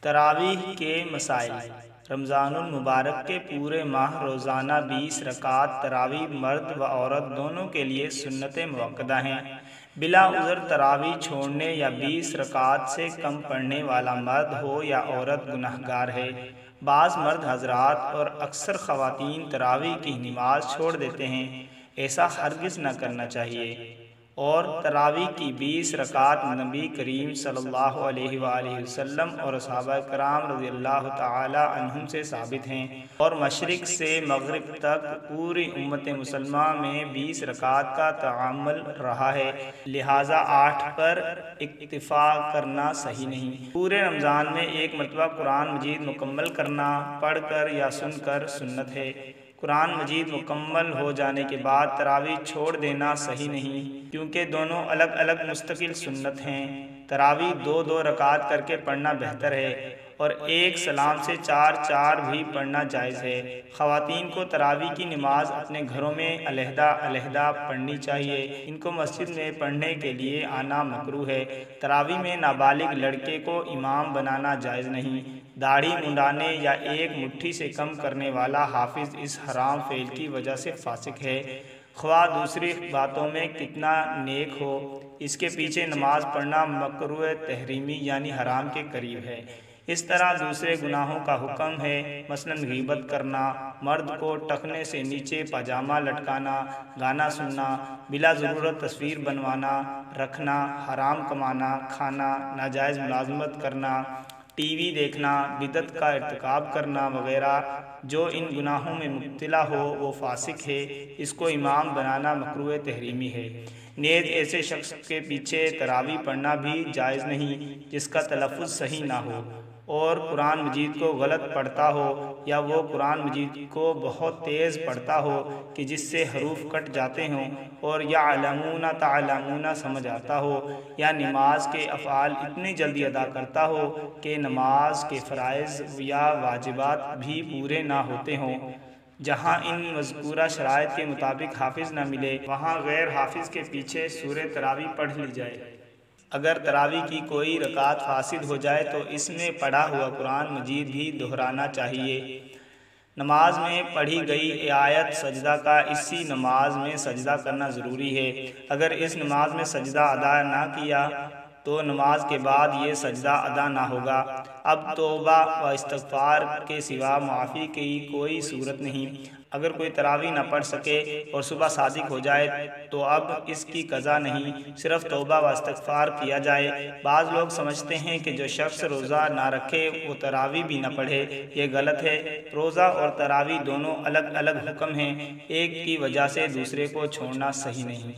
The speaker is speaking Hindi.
तरावीह के मसाइल। रमज़ानुल मुबारक के पूरे माह रोज़ाना 20 रकात तरावीह मर्द व औरत दोनों के लिए सुन्नत मुअक्कदा हैं। बिला उज़र तरावीह छोड़ने या 20 रकात से कम पढ़ने वाला मर्द हो या औरत गुनहगार है। बाज़ मर्द हजरात और अक्सर ख़वातीन तरावीह की नमाज छोड़ देते हैं, ऐसा हरगिज़ न करना चाहिए। और तरावीह की 20 रकात नबी करीम सल्लल्लाहु अलैहि वसल्लम और सहाबा कराम रज़ियल्लाहु ताला अन्हुम से साबित हैं। और मशरिक़ से मग़रिब तक पूरी उम्मत मुसलमा में 20 रकात का तआम्मुल रहा है, लिहाजा 8 पर इक्तिफ़ा करना सही नहीं। पूरे रमज़ान में एक मरतबा कुरान मजीद मुकम्मल करना पढ़ कर या सुन कर सुन्नत है। कुरान मजीद मुकम्मल हो जाने के बाद तरावीह छोड़ देना सही नहीं, क्योंकि दोनों अलग अलग मुस्तकिल सुन्नत हैं। तरावीह 2-2 रकात करके पढ़ना बेहतर है और एक सलाम से 4-4 भी पढ़ना जायज़ है। ख़वातीन को तरावीह की नमाज अपने घरों में अलहदा अलहदा पढ़नी चाहिए। इनको मस्जिद में पढ़ने के लिए आना मकरूह है। तरावीह में नाबालिग लड़के को इमाम बनाना जायज़ नहीं। दाढ़ी मुंडाने या एक मुट्ठी से कम करने वाला हाफिज़ इस हराम फेल की वजह से फासिक है, ख्वाह दूसरी बातों में कितना नेक हो। इसके पीछे नमाज पढ़ना मकरूह तहरीमी यानी हराम के करीब है। इस तरह दूसरे गुनाहों का हुक्म है, मसलन गीबत करना, मर्द को टखने से नीचे पाजामा लटकाना, गाना सुनना, बिला ज़रूरत तस्वीर बनवाना, रखना, हराम कमाना, खाना, नाजायज़ मुलाजमत करना, टीवी देखना, बिदत का इर्तिकाब करना वगैरह। जो इन गुनाहों में मुब्तला हो वो फासिक है, इसको इमाम बनाना मकरूह तहरीमी है। नेज़ ऐसे शख्स के पीछे तरावीह पढ़ना भी जायज़ नहीं जिसका तलफ़्फ़ुज़ सही ना हो और कुरान मजीद को गलत पढ़ता हो, या वो कुरान मजीद को बहुत तेज़ पढ़ता हो कि जिससे हरूफ कट जाते हों, और या अलमूना तालमूना समझ आता हो, या नमाज के अफ़आल इतनी जल्दी अदा करता हो कि नमाज के फ़राइज़ या वाजिबात भी पूरे ना होते हों। जहाँ इन मज़कूरा शराइत के मुताबिक हाफिज़ न मिले, वहाँ गैर हाफिज़ के पीछे सूरह तरावीह पढ़ ली जाए। अगर तरावीह की कोई रकात फासिद हो जाए तो इसमें पढ़ा हुआ कुरान मजीद भी दोहराना चाहिए। नमाज में पढ़ी गई आयत सजदा का इसी नमाज में सजदा करना ज़रूरी है। अगर इस नमाज में सजदा अदा ना किया तो नमाज के बाद ये सजदा अदा ना होगा। अब तौबा व इस्तग़फ़ार के सिवा माफ़ी की कोई सूरत नहीं। अगर कोई तरावीह न पढ़ सके और सुबह सादिक हो जाए तो अब इसकी कज़ा नहीं, सिर्फ तौबा व इस्तग़फ़ार किया जाए। बाज़ लोग समझते हैं कि जो शख्स रोज़ा ना रखे वो तरावीह भी न पढ़े, ये गलत है। रोज़ा और तरावीह दोनों अलग अलग हुक्म हैं, एक की वजह से दूसरे को छोड़ना सही नहीं।